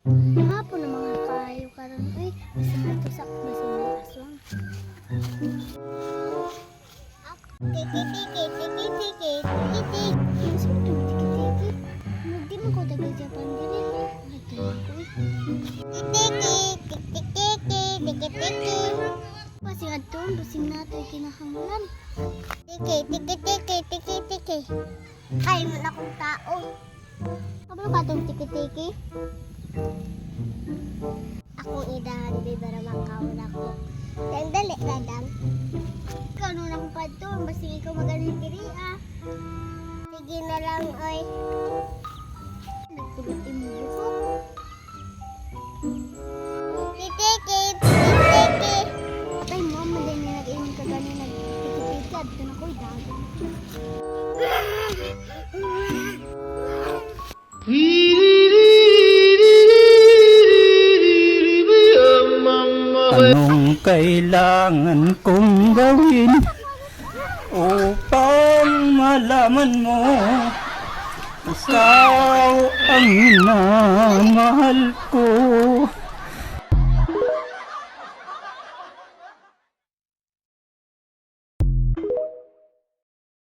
Hapon na mga kayo karon. Uy, basta nga to sa basta nga aswang. Tiki tiki tiki tiki tiki tiki. Sino to tiki tiki? Hindi mo ko taga Japan diri. Ay tayo ko. Tiki tiki tiki tiki tiki. Basta nga to, basta nga to kinahanglan. Tiki tiki tiki tiki tiki. Ay mo na kong tao. Kabalo ba itong tiki-tiki? Akong idahan, bibara makawin ako. Dali, radang. Ikaw nung akong pato, basta ikaw magaling diri ah. Sige na lang, oy. Nagpulot yung buko. Tiki-tiki, tiki-tiki. Ay mo, madali na nag-inom ka gano'n nag-tiki-tiki. Abito na ko, idahan. Anong kailangan kong gawin upang malaman mo ikaw ang minamahal ko?